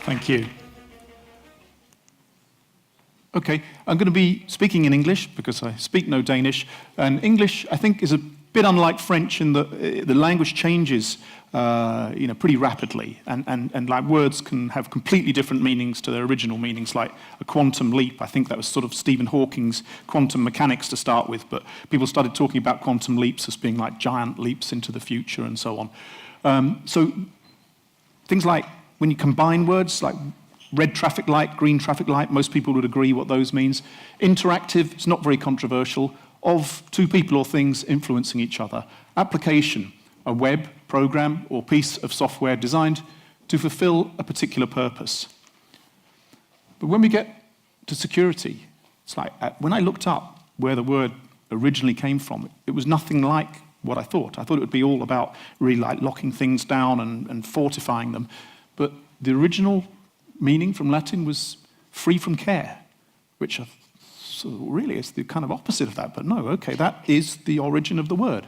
Thank you. Okay, I'm going to be speaking in English because I speak no Danish. And English, I think, is a bit unlike French in that the language changes pretty rapidly. And like words can have completely different meanings to their original meanings, like a quantum leap. I think that was sort of Stephen Hawking's quantum mechanics to start with, but people started talking about quantum leaps as being like giant leaps into the future and so on. So things like when you combine words like red traffic light, green traffic light, most people would agree what those means. Interactive, it's not very controversial. Of two people or things influencing each other. Application, a web, program, or piece of software designed to fulfill a particular purpose. But when we get to security, it's like, when I looked up where the word originally came from, it was nothing like what I thought. I thought it would be all about really like locking things down and fortifying them. But the original meaning from Latin was free from care, which so really is the kind of opposite of that. But no, okay, that is the origin of the word.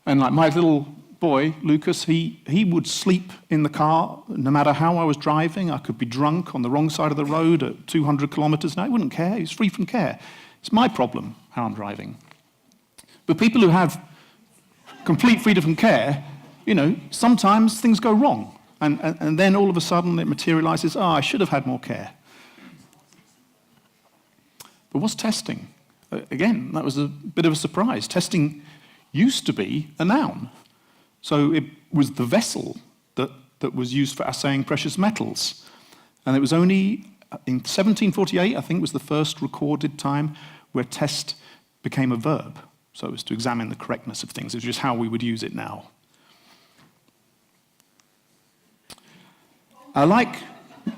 And like my little boy, Lucas, he would sleep in the car no matter how I was driving. I could be drunk on the wrong side of the road at 200 kilometers an hour. He wouldn't care. He's free from care. It's my problem how I'm driving. But people who have complete freedom from care, sometimes things go wrong. And then all of a sudden it materializes, I should have had more care. But what's testing? Again, that was a bit of a surprise. Testing used to be a noun. So it was the vessel that was used for assaying precious metals. And it was only in 1748, I think, was the first recorded time where test became a verb. So it was to examine the correctness of things. It was just how we would use it now. I like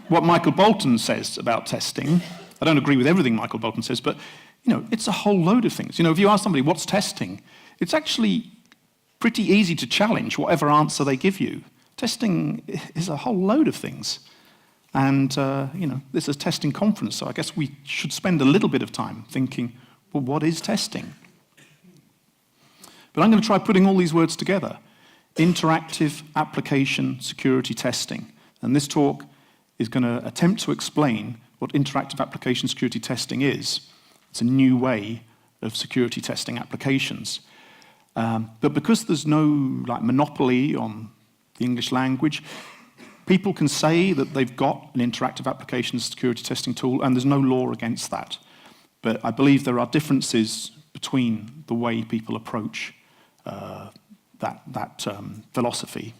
what Michael Bolton says about testing. I don't agree with everything Michael Bolton says, but it's a whole load of things. If you ask somebody, what's testing? It's actually pretty easy to challenge whatever answer they give you. Testing is a whole load of things. And, this is a testing conference, so I guess we should spend a little bit of time thinking, well, what is testing? But I'm going to try putting all these words together. Interactive application security testing. And this talk is going to attempt to explain what interactive application security testing is. It's a new way of security testing applications. But because there's no monopoly on the English language, people can say that they've got an interactive application security testing tool, and there's no law against that. But I believe there are differences between the way people approach that philosophy.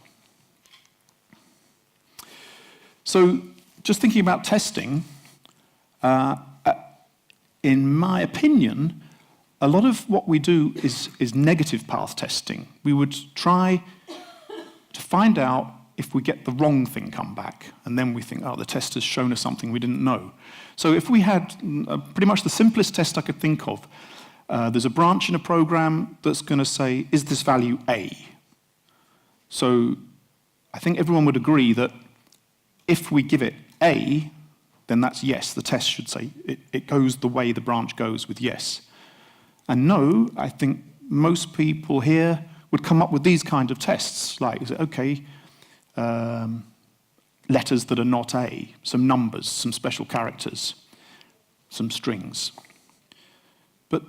So just thinking about testing, in my opinion, a lot of what we do is negative path testing. We would try to find out if we get the wrong thing come back, and then we think, the test has shown us something we didn't know. So if we had pretty much the simplest test I could think of, there's a branch in a program that's going to say, is this value A? So I think everyone would agree that if we give it A, then that's yes. The test should say it goes the way the branch goes with yes. And no, I think most people here would come up with these kind of tests, like, is it okay, letters that are not A, some numbers, some special characters, some strings. But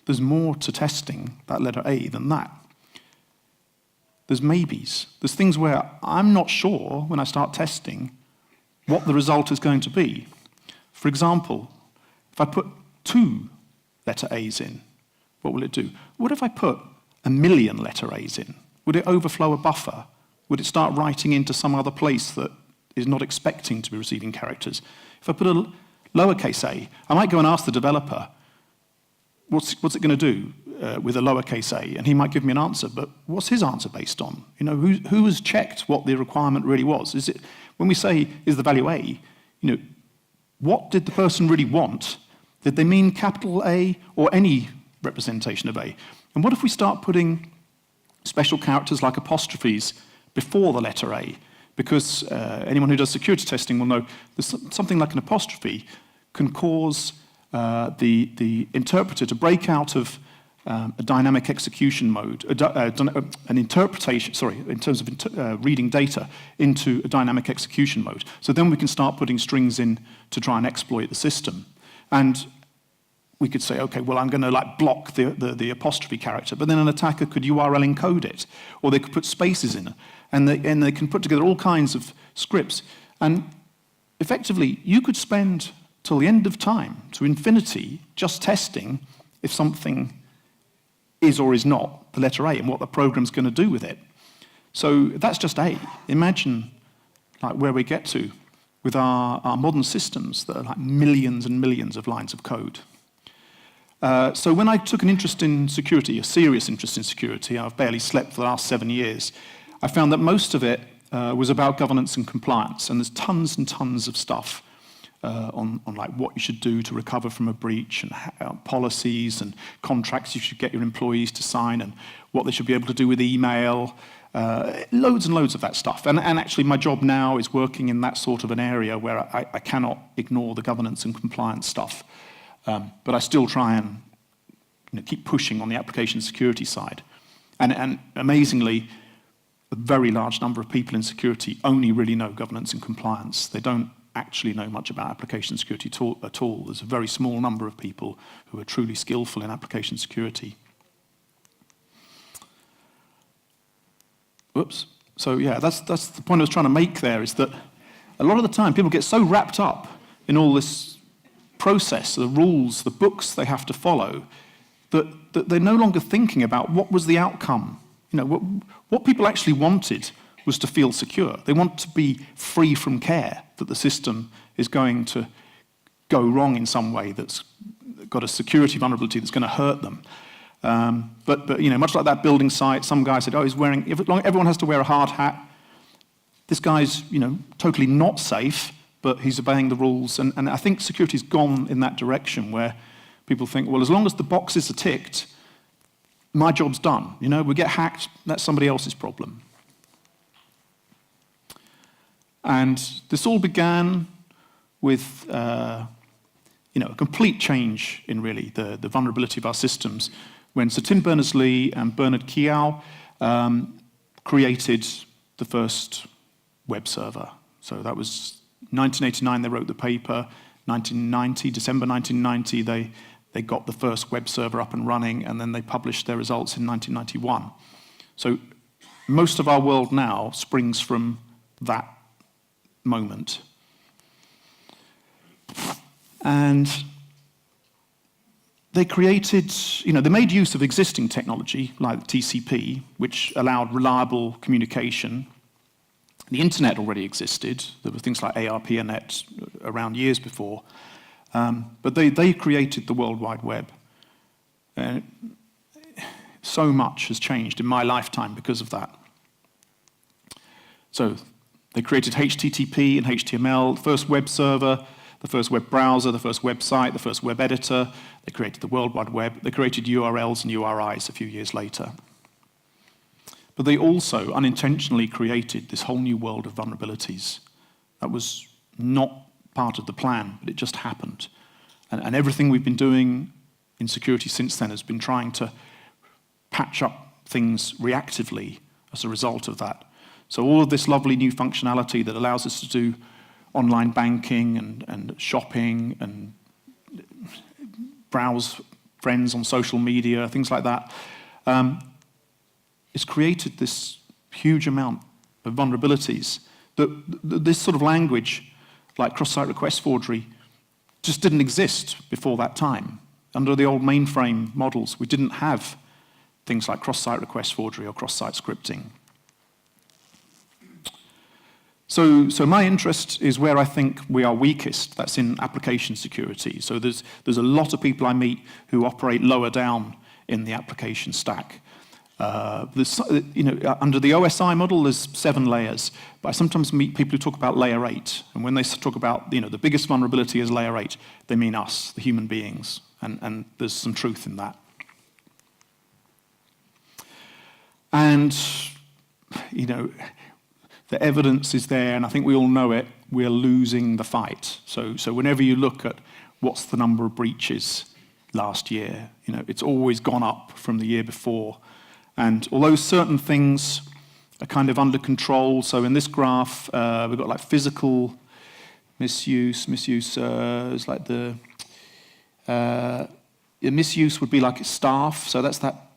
there's more to testing that letter A than that. There's maybes. There's things where I'm not sure when I start testing what the result is going to be. For example, if I put 2 letter A's in, what will it do? What if I put 1,000,000 letter A's in? Would it overflow a buffer? Would it start writing into some other place that is not expecting to be receiving characters? If I put a lowercase a, I might go and ask the developer, what's it going to do with a lowercase a? And he might give me an answer, but what's his answer based on? Who has checked what the requirement really was? Is it, when we say, is the value A, what did the person really want? Did they mean capital A or any representation of A? And what if we start putting special characters like apostrophes before the letter A? Because anyone who does security testing will know there's something like an apostrophe can cause the interpreter to break out of a dynamic execution mode, an interpretation, sorry, in terms of reading data into a dynamic execution mode. So then we can start putting strings in to try and exploit the system. And we could say, okay, well, I'm going to like block the apostrophe character, but then an attacker could URL encode it, or they could put spaces in it, and they can put together all kinds of scripts. And effectively, you could spend till the end of time, to infinity, just testing if something is or is not the letter A and what the program's going to do with it. So that's just A. Imagine like where we get to with our modern systems that are like millions and millions of lines of code. So when I took an interest in security, a serious interest in security, I've barely slept for the last 7 years, I found that most of it was about governance and compliance, and there's tons and tons of stuff on like what you should do to recover from a breach, and policies and contracts you should get your employees to sign, and what they should be able to do with email, loads and loads of that stuff. And actually my job now is working in that sort of an area where I cannot ignore the governance and compliance stuff. But I still try and keep pushing on the application security side. And amazingly, a very large number of people in security only really know governance and compliance. They don't actually know much about application security at all. There's a very small number of people who are truly skillful in application security. Oops. So yeah, that's the point I was trying to make there, is that a lot of the time people get so wrapped up in all this process, the rules, the books they have to follow, that they're no longer thinking about what was the outcome. What people actually wanted was to feel secure. They want to be free from care that the system is going to go wrong in some way, that's got a security vulnerability that's going to hurt them. But much like that building site, some guy said, oh, everyone has to wear a hard hat. This guy's, totally not safe, but he's obeying the rules. And I think security's gone in that direction where people think, well, as long as the boxes are ticked, my job's done. We get hacked, that's somebody else's problem. And this all began with a complete change in really the vulnerability of our systems when Sir Tim Berners-Lee and Bernard Keogh created the first web server. So that was 1989, they wrote the paper. 1990, December 1990, they got the first web server up and running, and then they published their results in 1991. So most of our world now springs from that moment. And they created, they made use of existing technology like TCP, which allowed reliable communication. The internet already existed. There were things like ARPANET around years before. But they created the World Wide Web. So much has changed in my lifetime because of that. So they created HTTP and HTML, the first web server, the first web browser, the first website, the first web editor. They created the World Wide Web. They created URLs and URIs a few years later. But they also unintentionally created this whole new world of vulnerabilities. That was not part of the plan, but it just happened. And everything we've been doing in security since then has been trying to patch up things reactively as a result of that. So all of this lovely new functionality that allows us to do online banking and shopping and browse friends on social media, things like that, it's created this huge amount of vulnerabilities that this sort of language, like cross-site request forgery, just didn't exist before that time. Under the old mainframe models, we didn't have things like cross-site request forgery or cross-site scripting. So my interest is where I think we are weakest. That's in application security. So there's a lot of people I meet who operate lower down in the application stack. Under the OSI model, there's 7 layers. But I sometimes meet people who talk about layer 8. And when they talk about the biggest vulnerability is layer 8, they mean us, the human beings. And there's some truth in that. And the evidence is there, and I think we all know it, we're losing the fight. So whenever you look at what's the number of breaches last year. You know, it's always gone up from the year before. And although certain things are kind of under control, so in this graph, we've got like physical misuse is like the misuse would be like staff, so that's that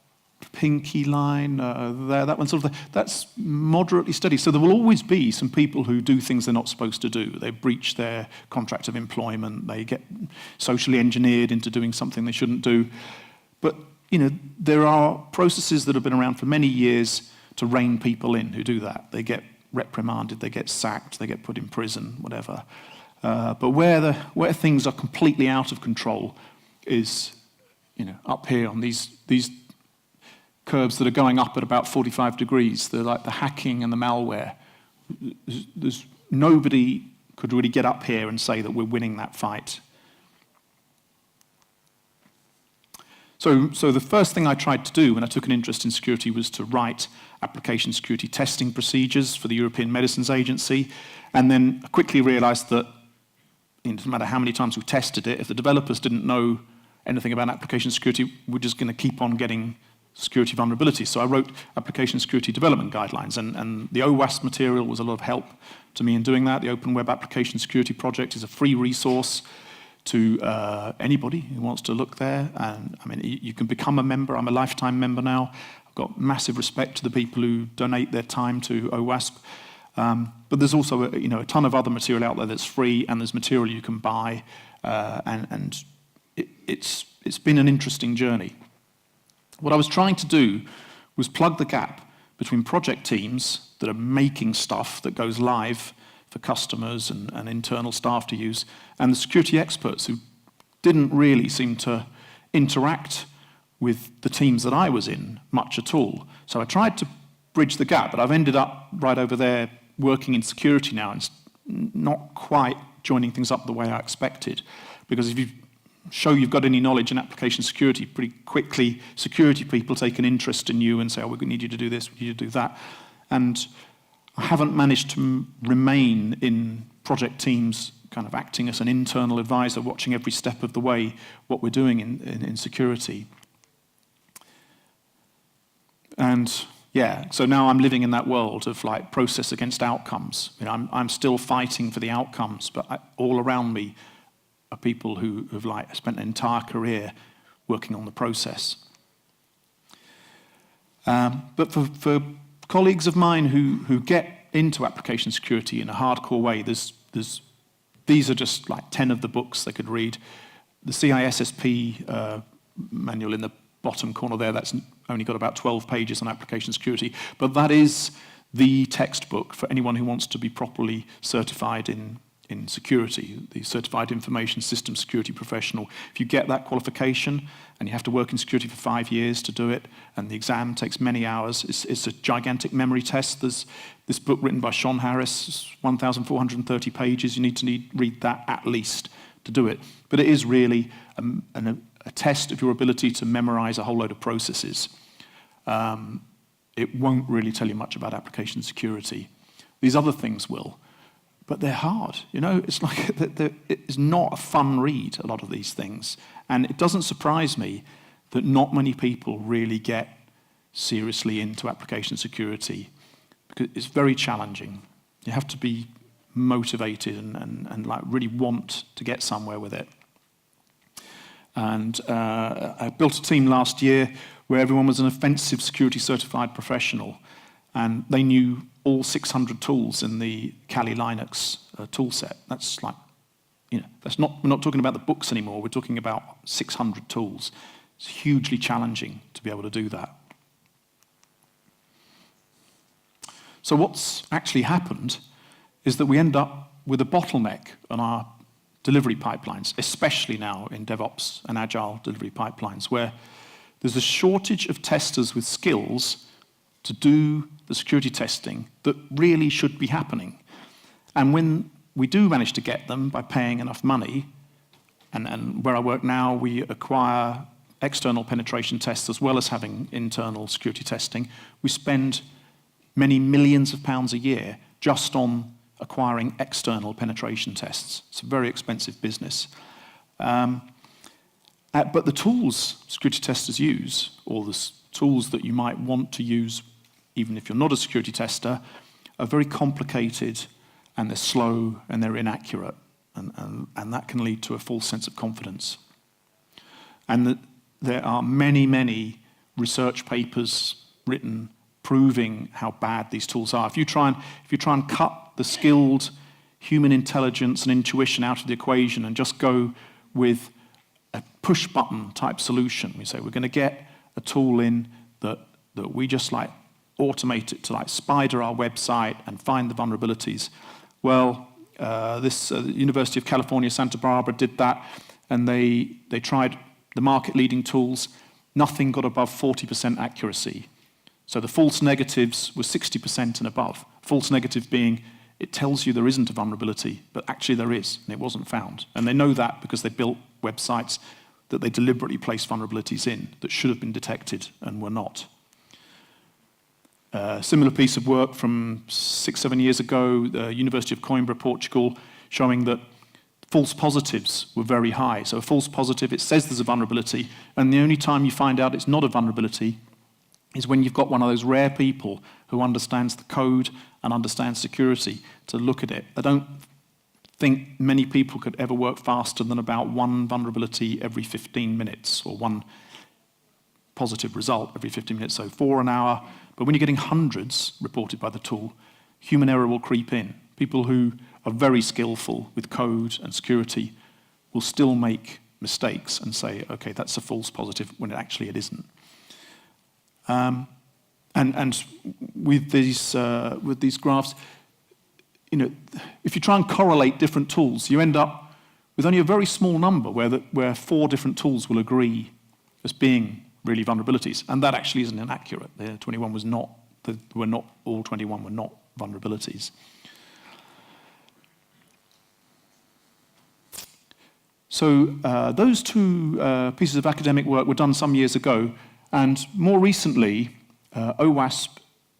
pinky line there, that one sort of thing. That's moderately steady. So there will always be some people who do things they're not supposed to do. They breach their contract of employment, they get socially engineered into doing something they shouldn't do. But you know, there are processes that have been around for many years to rein people in who do that. They get reprimanded, they get sacked, they get put in prison, whatever. But where things are completely out of control is, you know, up here on these curves that are going up at about 45 degrees. They're like the hacking and the malware. There's nobody could really get up here and say that we're winning that fight. So the first thing I tried to do when I took an interest in security was to write application security testing procedures for the European Medicines Agency, and then I quickly realized that it doesn't matter how many times we tested it, if the developers didn't know anything about application security, we're just going to keep on getting security vulnerabilities. So I wrote application security development guidelines, and the OWASP material was a lot of help to me in doing that. The Open Web Application Security Project is a free resource to anybody who wants to look there. And I mean, you can become a member. I'm a lifetime member now. I've got massive respect to the people who donate their time to OWASP. But there's also a ton of other material out there that's free, and there's material you can buy, and it's been an interesting journey. What I was trying to do was plug the gap between project teams that are making stuff that goes live for customers and internal staff to use, and the security experts who didn't really seem to interact with the teams that I was in much at all. So I tried to bridge the gap, but I've ended up right over there working in security now, and not quite joining things up the way I expected. Because if you show you've got any knowledge in application security, pretty quickly security people take an interest in you and say, oh, we need you to do this, we need you to do that. And I haven't managed to remain in project teams kind of acting as an internal advisor, watching every step of the way what we're doing in security. And yeah, so now I'm living in that world of like process against outcomes. You know, I'm still fighting for the outcomes, but all around me are people who have like spent an entire career working on the process. But for colleagues of mine who get into application security in a hardcore way, these are just like 10 of the books they could read. The CISSP manual in the bottom corner there, that's only got about 12 pages on application security, but that is the textbook for anyone who wants to be properly certified in security, the Certified Information System Security Professional. If you get that qualification, and you have to work in security for 5 years to do it, and the exam takes many hours, it's a gigantic memory test. There's this book written by Sean Harris, 1,430 pages. You need to read that at least to do it. But it is really a test of your ability to memorize a whole load of processes. It won't really tell you much about application security. These other things will. But they're hard, you know. It's like it's not a fun read, a lot of these things. And it doesn't surprise me that not many people really get seriously into application security, because it's very challenging. You have to be motivated and like really want to get somewhere with it. And I built a team last year where everyone was an offensive security certified professional, and they knew all 600 tools in the Kali Linux tool set. That's like, you know, we're not talking about the books anymore, we're talking about 600 tools. It's hugely challenging to be able to do that. So what's actually happened is that we end up with a bottleneck on our delivery pipelines, especially now in DevOps and Agile delivery pipelines, where there's a shortage of testers with skills to do the security testing that really should be happening. And when we do manage to get them by paying enough money, and where I work now, we acquire external penetration tests as well as having internal security testing, we spend many millions of pounds a year just on acquiring external penetration tests. It's a very expensive business. And But the tools security testers use, or the tools that you might want to use even if you're not a security tester, are very complicated, and they're slow, and they're inaccurate. And that can lead to a false sense of confidence. And there are many, many research papers written proving how bad these tools are. If you try and cut the skilled human intelligence and intuition out of the equation and just go with a push-button type solution, we say we're going to get a tool in that we just like automate it to like spider our website and find the vulnerabilities. Well, the University of California, Santa Barbara did that, and they tried the market-leading tools. Nothing got above 40% accuracy. So the false negatives were 60% and above. False negative being it tells you there isn't a vulnerability, but actually there is, and it wasn't found. And they know that because they built websites that they deliberately placed vulnerabilities in that should have been detected and were not. A similar piece of work from 6-7 years ago, the University of Coimbra, Portugal, showing that false positives were very high. So a false positive, it says there's a vulnerability, and the only time you find out it's not a vulnerability is when you've got one of those rare people who understands the code and understands security to look at it. I don't think many people could ever work faster than about one vulnerability every 15 minutes, or one positive result every 15 minutes, so 4 an hour. But when you're getting hundreds reported by the tool, human error will creep in. People who are very skillful with code and security will still make mistakes and say, okay, that's a false positive, when actually it isn't. And with these graphs, you know, if you try and correlate different tools, you end up with only a very small number where 4 different tools will agree as being really vulnerabilities, and that actually isn't inaccurate. The 21 was not. All 21 were not vulnerabilities. So those 2 pieces of academic work were done some years ago, and more recently, OWASP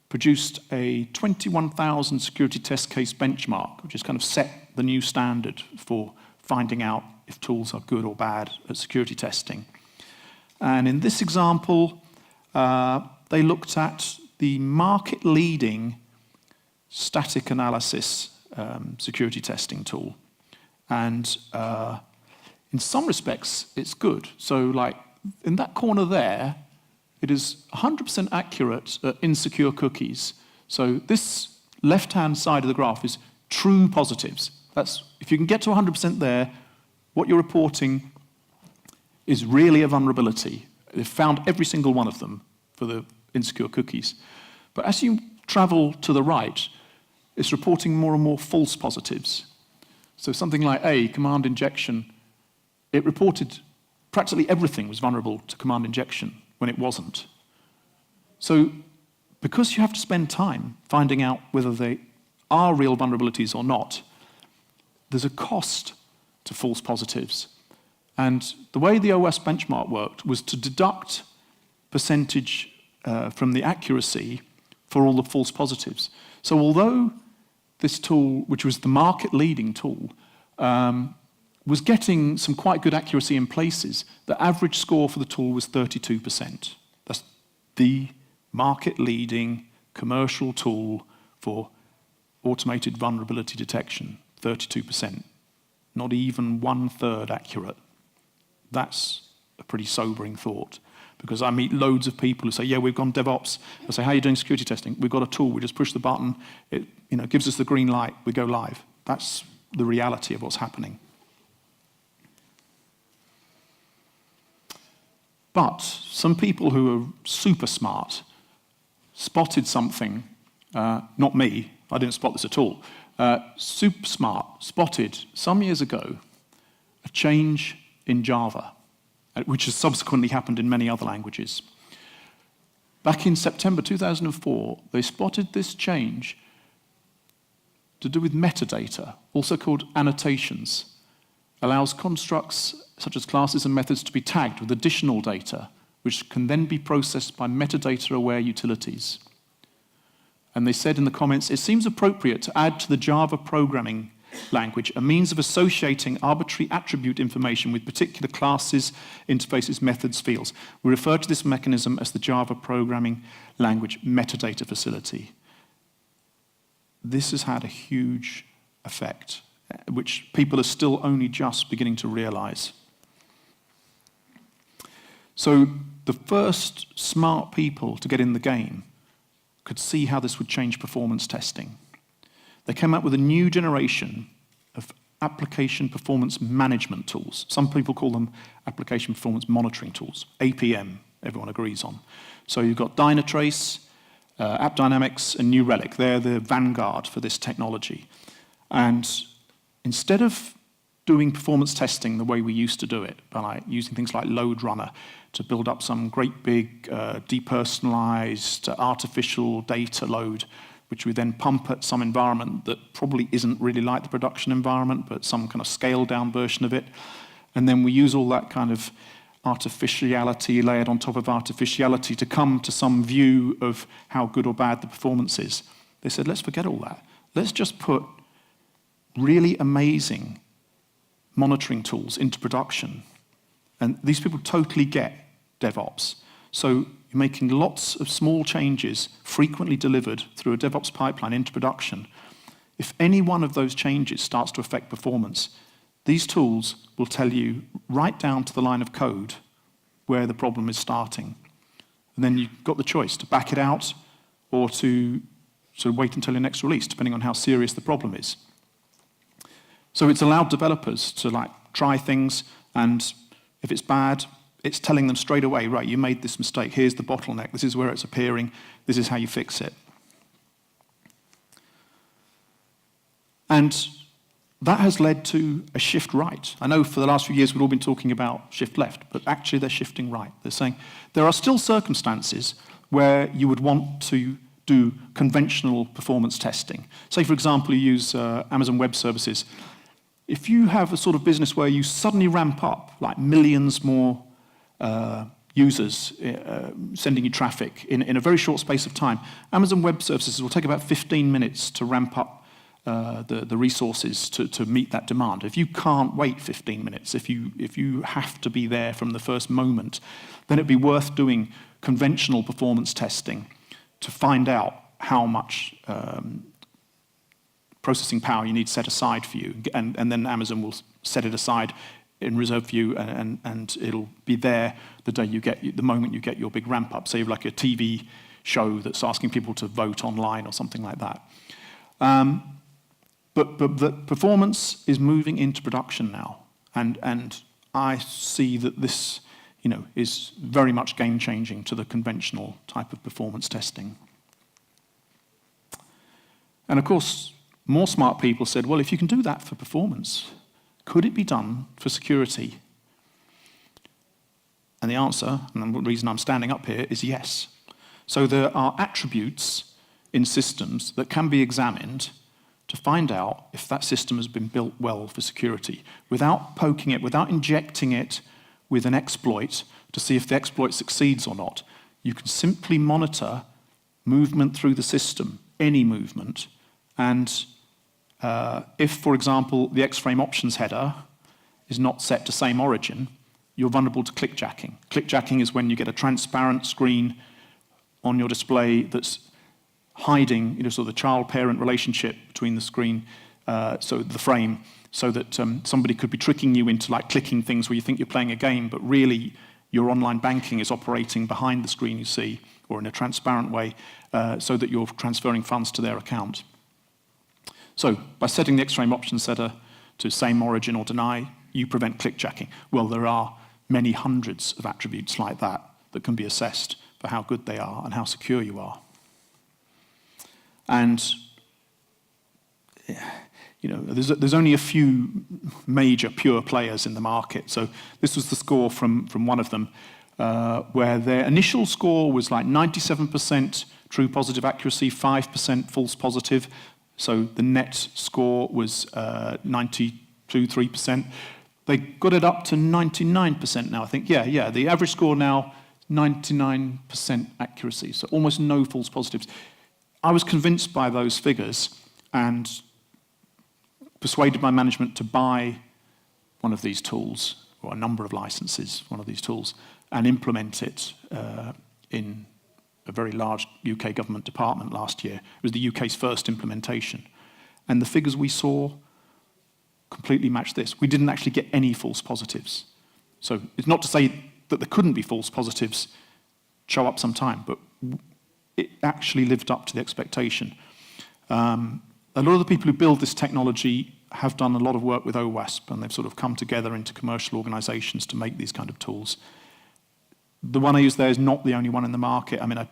produced a 21,000 security test case benchmark, which has kind of set the new standard for finding out if tools are good or bad at security testing. And in this example, they looked at the market-leading static analysis security testing tool. And in some respects, it's good. So like in that corner there, it is 100% accurate at insecure cookies. So this left-hand side of the graph is true positives. That's, if you can get to 100% there, what you're reporting is really a vulnerability. They've found every single one of them for the insecure cookies. But as you travel to the right, it's reporting more and more false positives. So something like command injection, it reported practically everything was vulnerable to command injection when it wasn't. So because you have to spend time finding out whether they are real vulnerabilities or not, there's a cost to false positives. And the way the OWASP benchmark worked was to deduct percentage from the accuracy for all the false positives. So although this tool, which was the market-leading tool, was getting some quite good accuracy in places, the average score for the tool was 32%. That's the market-leading commercial tool for automated vulnerability detection, 32%. Not even 1/3 accurate. That's a pretty sobering thought, because I meet loads of people who say, yeah, we've gone DevOps. I say, how are you doing security testing? We've got a tool, we just push the button, it gives us the green light, we go live. That's the reality of what's happening. But some people who are super smart spotted something, not me, I didn't spot this at all, super smart spotted some years ago a change in Java, which has subsequently happened in many other languages. Back in September 2004, they spotted this change to do with metadata, also called annotations. Allows constructs such as classes and methods to be tagged with additional data, which can then be processed by metadata-aware utilities. And they said in the comments, it seems appropriate to add to the Java programming language, a means of associating arbitrary attribute information with particular classes, interfaces, methods, fields. We refer to this mechanism as the Java programming language metadata facility. This has had a huge effect, which people are still only just beginning to realize. So the first smart people to get in the game could see how this would change performance testing. They came up with a new generation of application performance management tools. Some people call them application performance monitoring tools, APM, everyone agrees on. So you've got Dynatrace, App Dynamics, and New Relic. They're the vanguard for this technology. And instead of doing performance testing the way we used to do it, by using things like Load Runner to build up some great big depersonalized artificial data load, which we then pump at some environment that probably isn't really like the production environment, but some kind of scaled down version of it. And then we use all that kind of artificiality layered on top of artificiality to come to some view of how good or bad the performance is. They said, let's forget all that. Let's just put really amazing monitoring tools into production. And these people totally get DevOps. So you're making lots of small changes frequently delivered through a DevOps pipeline into production. If any one of those changes starts to affect performance, these tools will tell you right down to the line of code where the problem is starting. And then you've got the choice to back it out or to sort of wait until your next release, depending on how serious the problem is. So it's allowed developers to try things, and if it's bad, it's telling them straight away, right, you made this mistake, here's the bottleneck, this is where it's appearing, this is how you fix it. And that has led to a shift right. I know for the last few years we've all been talking about shift left, but actually they're shifting right. They're saying there are still circumstances where you would want to do conventional performance testing. Say, for example, you use Amazon Web Services. If you have a sort of business where you suddenly ramp up like millions more users sending you traffic in a very short space of time, Amazon Web Services will take about 15 minutes to ramp up the resources to meet that demand. If you can't wait 15 minutes, if you have to be there from the first moment, then it'd be worth doing conventional performance testing to find out how much processing power you need set aside for you, and then Amazon will set it aside in reserve for you, and it'll be there the moment you get your big ramp up. Say like a TV show that's asking people to vote online or something like that. But the performance is moving into production now, and I see that this, is very much game-changing to the conventional type of performance testing. And of course, more smart people said, well, if you can do that for performance, could it be done for security? And the answer, and the reason I'm standing up here, is yes. So there are attributes in systems that can be examined to find out if that system has been built well for security, without poking it, without injecting it with an exploit to see if the exploit succeeds or not. You can simply monitor movement through the system, any movement, and if, for example, the X-frame options header is not set to same origin, you're vulnerable to clickjacking. Clickjacking is when you get a transparent screen on your display that's hiding, sort of the child-parent relationship between the screen, so the frame, so that somebody could be tricking you into clicking things where you think you're playing a game, but really your online banking is operating behind the screen you see, or in a transparent way, so that you're transferring funds to their account. So by setting the X-frame option setter to same origin or deny, you prevent clickjacking. Well, there are many hundreds of attributes like that that can be assessed for how good they are and how secure you are. And there's only a few major pure players in the market. So this was the score from one of them, where their initial score was 97% true positive accuracy, 5% false positive. So the net score was 92.3%. They got it up to 99% now, I think. Yeah. The average score now, 99% accuracy, so almost no false positives. I was convinced by those figures, and persuaded my management to buy one of these tools, or a number of licenses, one of these tools, and implement it in a very large UK government department last year. It was the UK's first implementation. And the figures we saw completely matched this. We didn't actually get any false positives. So it's not to say that there couldn't be false positives show up sometime, but it actually lived up to the expectation. A lot of the people who build this technology have done a lot of work with OWASP, and they've sort of come together into commercial organizations to make these kind of tools. The one I use there is not the only one in the market. I mean, I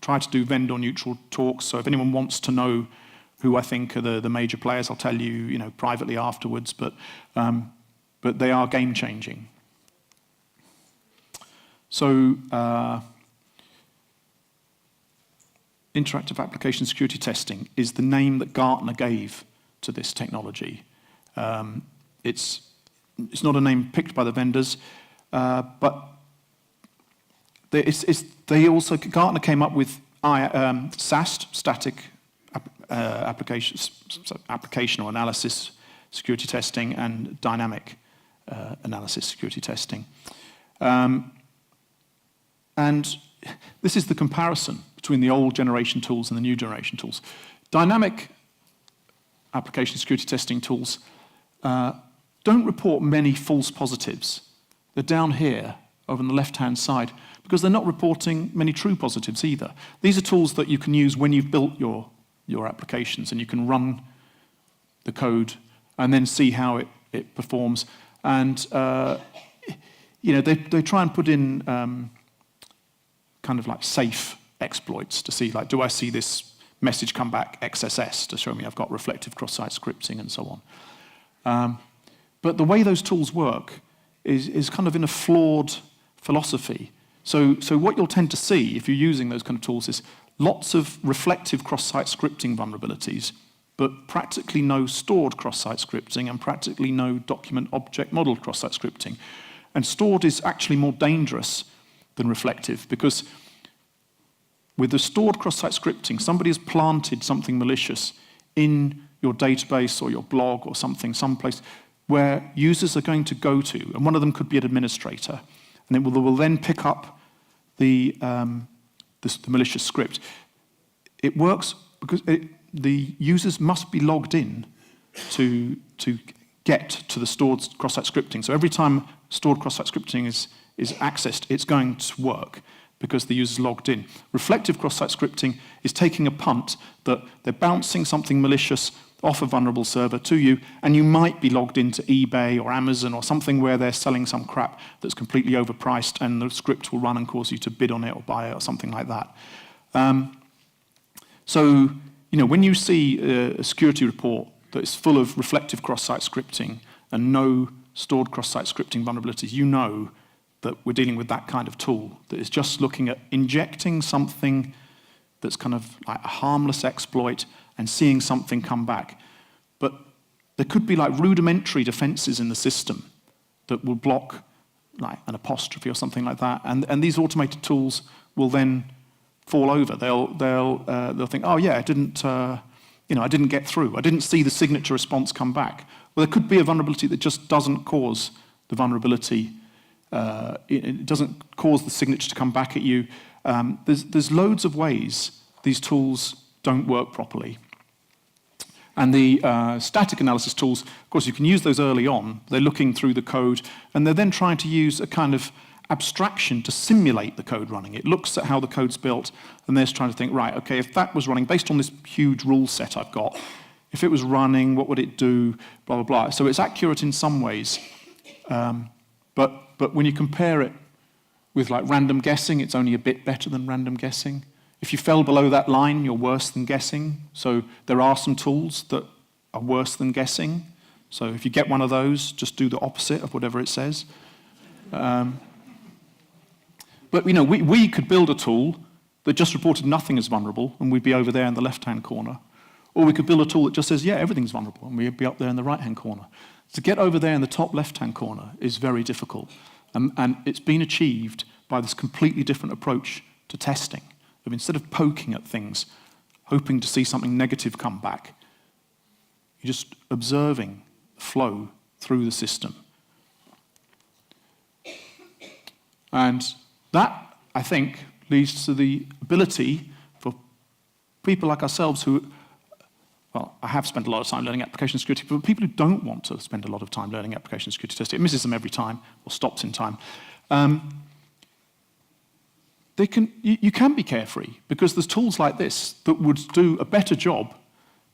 try to do vendor-neutral talks, so if anyone wants to know who I think are the major players, I'll tell you, privately afterwards, but they are game-changing. So, interactive application security testing is the name that Gartner gave to this technology. It's not a name picked by the vendors, but Gartner came up with SAST, static application or analysis security testing, and dynamic analysis security testing. And this is the comparison between the old generation tools and the new generation tools. Dynamic application security testing tools don't report many false positives. They're down here over on the left-hand side because they're not reporting many true positives either. These are tools that you can use when you've built your applications, and you can run the code and then see how it performs. And they try and put in kind of like safe exploits to see, like, do I see this message come back XSS to show me I've got reflective cross-site scripting and so on. But the way those tools work is kind of in a flawed philosophy. So what you'll tend to see if you're using those kind of tools is lots of reflective cross-site scripting vulnerabilities, but practically no stored cross-site scripting and practically no document object model cross-site scripting. And stored is actually more dangerous than reflective, because with the stored cross-site scripting, somebody has planted something malicious in your database or your blog or something, someplace where users are going to go to, and one of them could be an administrator, and they will then pick up the malicious script. It works because the users must be logged in to get to the stored cross-site scripting. So every time stored cross-site scripting is accessed, it's going to work because the user's logged in. Reflective cross-site scripting is taking a punt that they're bouncing something malicious off a vulnerable server to you, and you might be logged into eBay or Amazon or something where they're selling some crap that's completely overpriced, and the script will run and cause you to bid on it or buy it or something like that. So, when you see a security report that is full of reflective cross-site scripting and no stored cross-site scripting vulnerabilities, you know that we're dealing with that kind of tool that is just looking at injecting something that's kind of like a harmless exploit and seeing something come back. But there could be like rudimentary defenses in the system that will block like an apostrophe or something like that, and these automated tools will then fall over. They'll think, oh yeah, I didn't get through. I didn't see the signature response come back. Well, there could be a vulnerability that just doesn't cause the vulnerability. It doesn't cause the signature to come back at you. There's loads of ways these tools don't work properly. And the static analysis tools, of course, you can use those early on. They're looking through the code, and they're then trying to use a kind of abstraction to simulate the code running. It looks at how the code's built, and they're trying to think, right, okay, if that was running, based on this huge rule set I've got, if it was running, what would it do, blah, blah, blah. So it's accurate in some ways, but when you compare it with like random guessing, it's only a bit better than random guessing. If you fell below that line, you're worse than guessing. So there are some tools that are worse than guessing. So if you get one of those, just do the opposite of whatever it says. But we could build a tool that just reported nothing as vulnerable, and we'd be over there in the left-hand corner. Or we could build a tool that just says, yeah, everything's vulnerable, and we'd be up there in the right-hand corner. To get over there in the top left-hand corner is very difficult. And it's been achieved by this completely different approach to testing. Instead of poking at things, hoping to see something negative come back, You're just observing the flow through the system. And that, I think, leads to the ability for people like ourselves who, well, I have spent a lot of time learning application security, but people who don't want to spend a lot of time learning application security testing, it misses them every time, or stops in time, you can be carefree, because there's tools like this that would do a better job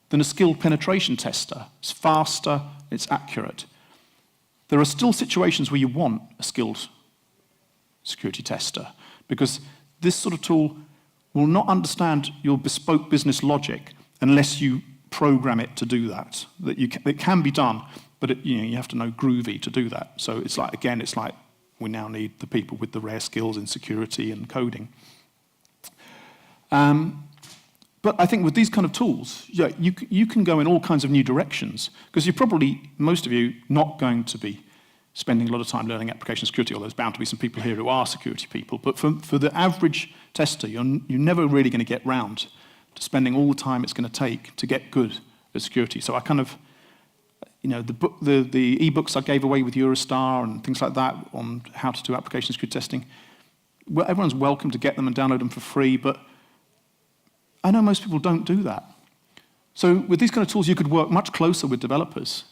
than a skilled penetration tester. It's faster, it's accurate. There are still situations where you want a skilled security tester, because this sort of tool will not understand your bespoke business logic unless you program it to do that. It can be done, but you have to know Groovy to do that. So it's like, again, it's like we now need the people with the rare skills in security and coding. But I think with these kind of tools, yeah, you can go in all kinds of new directions, because you're probably, most of you, not going to be spending a lot of time learning application security, although there's bound to be some people here who are security people. But for the average tester, you're never really going to get round to spending all the time it's going to take to get good at security. So I kind of, the e-books I gave away with Eurostar and things like that on how to do application security testing, well, everyone's welcome to get them and download them for free, but I know most people don't do that. So with these kind of tools, you could work much closer with developers,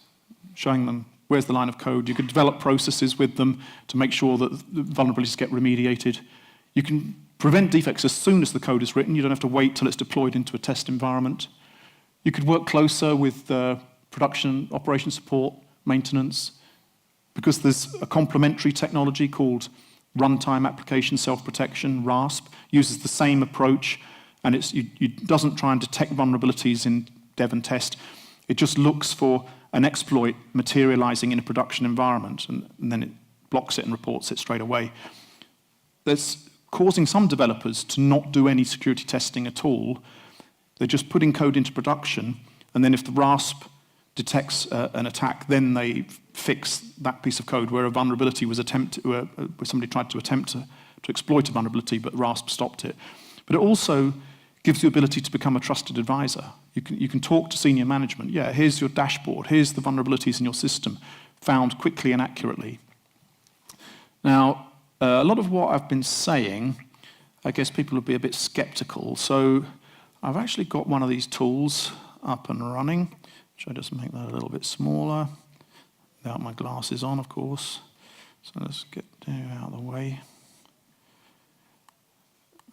showing them where's the line of code. You could develop processes with them to make sure that the vulnerabilities get remediated. You can prevent defects as soon as the code is written. You don't have to wait till it's deployed into a test environment. You could work closer with production, operation support, maintenance, because there's a complementary technology called runtime application self-protection, RASP, uses the same approach, and it doesn't try and detect vulnerabilities in dev and test. It just looks for an exploit materializing in a production environment, and then it blocks it and reports it straight away. That's causing some developers to not do any security testing at all. They're just putting code into production, and then if the RASP detects an attack, then they fix that piece of code where a vulnerability was where somebody tried to attempt to exploit a vulnerability, but RASP stopped it. But it also gives you the ability to become a trusted advisor. You can talk to senior management. Yeah, here's your dashboard. Here's the vulnerabilities in your system, found quickly and accurately. Now, a lot of what I've been saying, I guess people would be a bit skeptical. So I've actually got one of these tools up and running. Should I just make that a little bit smaller? Without my glasses on, of course. So let's get out of the way.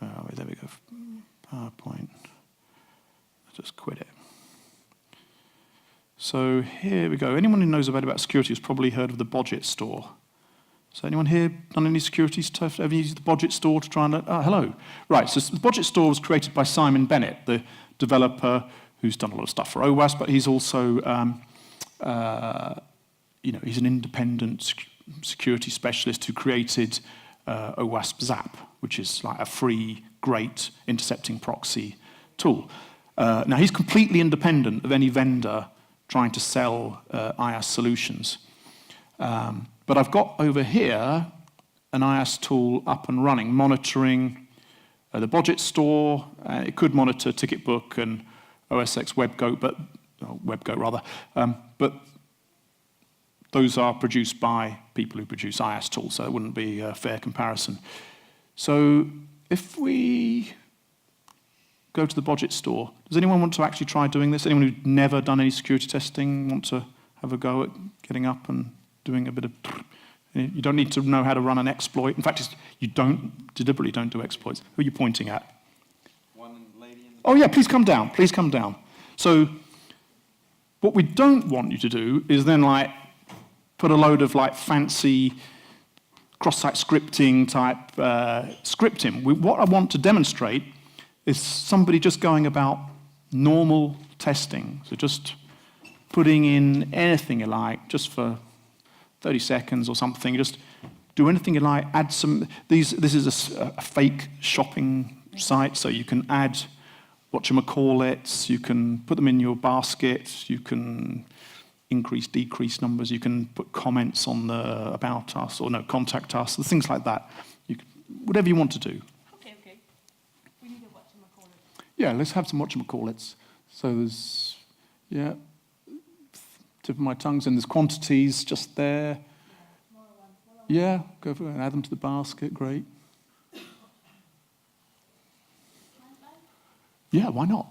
Oh, there we go. PowerPoint. Let's just quit it. So here we go. Anyone who knows about security has probably heard of the Budget Store. So anyone here done any security stuff? Ever used the Budget Store to try and... Oh, hello. Right, so the Budget Store was created by Simon Bennett, the developer who's done a lot of stuff for OWASP, but he's also, he's an independent security specialist who created OWASP Zap, which is like a free, great intercepting proxy tool. Now, he's completely independent of any vendor trying to sell IAST solutions. But I've got over here an IAST tool up and running, monitoring the Budget Store. It could monitor Ticketbook and OSX WebGoat, but those are produced by people who produce IAST tools, so it wouldn't be a fair comparison. So if we go to the Budget Store, does anyone want to actually try doing this? Anyone who's never done any security testing want to have a go at getting up and doing a bit of... You don't need to know how to run an exploit. In fact, you deliberately don't do exploits. Who are you pointing at? One lady in the... Oh yeah, please come down. Please come down. So what we don't want you to do is then put a load of fancy cross-site scripting type scripting. What I want to demonstrate is somebody just going about normal testing. So just putting in anything you like, just for 30 seconds or something. Just do anything you like. Add some. This is a fake shopping site, so you can add whatchamacallits. You can put them in your basket. You can increase, decrease numbers. You can put comments on the about us or no contact us. Things like that. Whatever you want to do. Okay. We need a whatchamacallit. Yeah, let's have some whatchamacallits. So there's tip of my tongues, and there's quantities just there. Yeah, go for it and add them to the basket, great. Yeah, why not?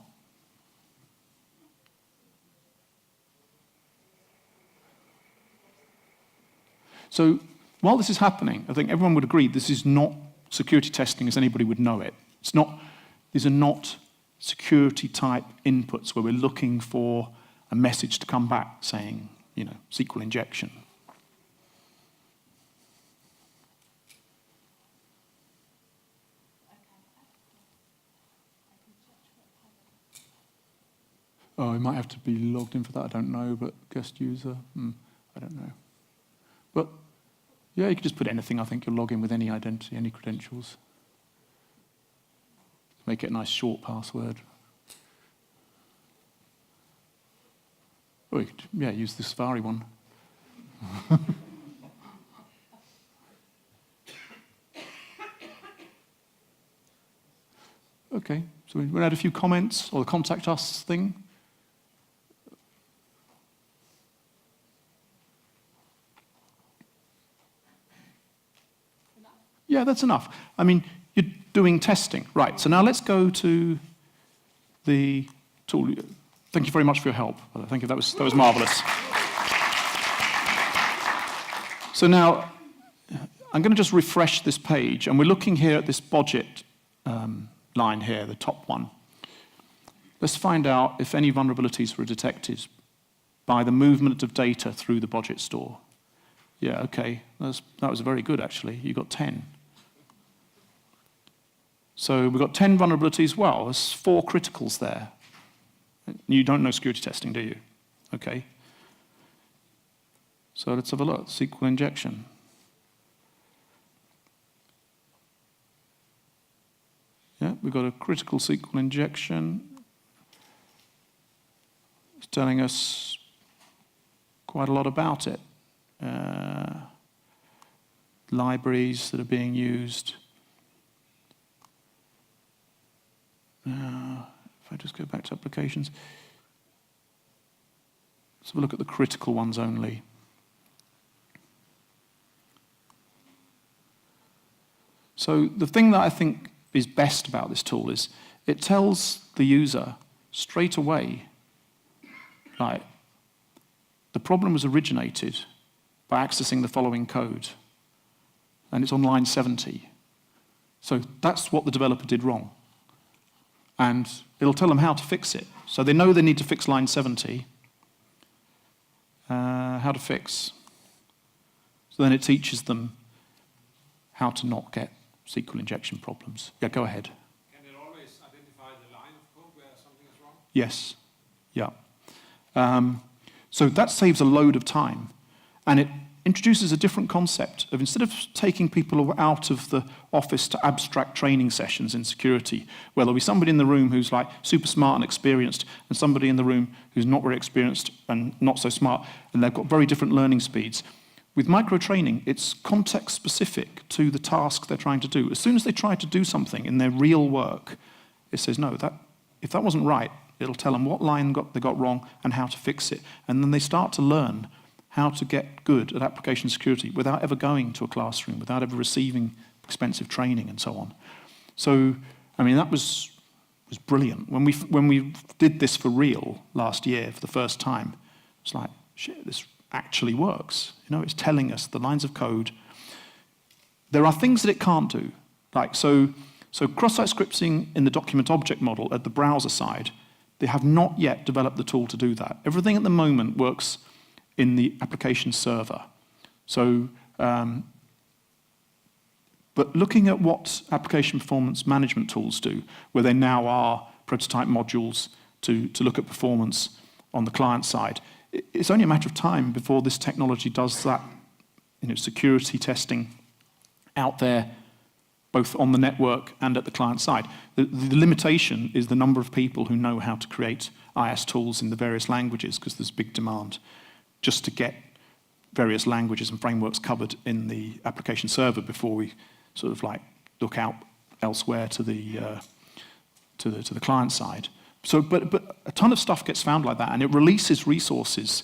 So while this is happening, I think everyone would agree this is not security testing as anybody would know it. These are not security type inputs where we're looking for a message to come back saying, SQL injection. Oh, it might have to be logged in for that, I don't know, but guest user, I don't know. But yeah, you can just put anything, I think you'll log in with any identity, any credentials. Make it a nice short password. Oh, you could, use the Safari one. Okay, so we'll add a few comments, or the contact us thing. Yeah, that's enough. I mean, you're doing testing. Right, so now let's go to the tool. Thank you very much for your help. Thank you, that was marvelous. So now, I'm going to just refresh this page, and we're looking here at this budget line here, the top one. Let's find out if any vulnerabilities were detected by the movement of data through the budget store. Yeah, okay, that was very good, actually. You got 10. So we've got 10 vulnerabilities. Well, there's 4 criticals there. You don't know security testing, do you? Okay. So let's have a look. SQL injection. Yeah, we've got a critical SQL injection. It's telling us quite a lot about it. Libraries that are being used. If I just go back to applications, let's have a look at the critical ones only. So the thing that I think is best about this tool is it tells the user straight away, right, the problem was originated by accessing the following code, and it's on line 70. So that's what the developer did wrong. And it'll tell them how to fix it. So they know they need to fix line 70. How to fix. So then it teaches them how to not get SQL injection problems. Yeah, go ahead. Can it always identify the line of code where something is wrong? Yes, yeah. So that saves a load of time. And it introduces a different concept of, instead of taking people out of the office to abstract training sessions in security, where there'll be somebody in the room who's like super smart and experienced, and somebody in the room who's not very experienced and not so smart, and they've got very different learning speeds. With micro-training, it's context-specific to the task they're trying to do. As soon as they try to do something in their real work, it says, no, if that wasn't right, it'll tell them what line they got wrong and how to fix it. And then they start to learn how to get good at application security without ever going to a classroom, without ever receiving expensive training and so on. So, I mean, that was brilliant. When we did this for real last year for the first time, it's like, shit, this actually works. It's telling us the lines of code. There are things that it can't do. Like, so cross-site scripting in the document object model at the browser side, they have not yet developed the tool to do that. Everything at the moment works in the application server. So, but looking at what application performance management tools do, where there now are prototype modules to look at performance on the client side, it's only a matter of time before this technology does that, security testing out there, both on the network and at the client side. The limitation is the number of people who know how to create IAST tools in the various languages, because there's big demand just to get various languages and frameworks covered in the application server before we sort of like look out elsewhere to the client side. So, but a ton of stuff gets found like that, and it releases resources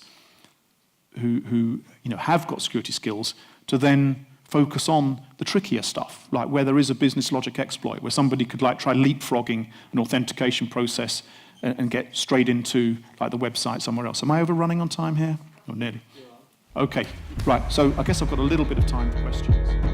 who have got security skills to then focus on the trickier stuff, like where there is a business logic exploit, where somebody could like try leapfrogging an authentication process and get straight into like the website somewhere else. Am I overrunning on time here? Or nearly? Okay, right. So I guess I've got a little bit of time for questions.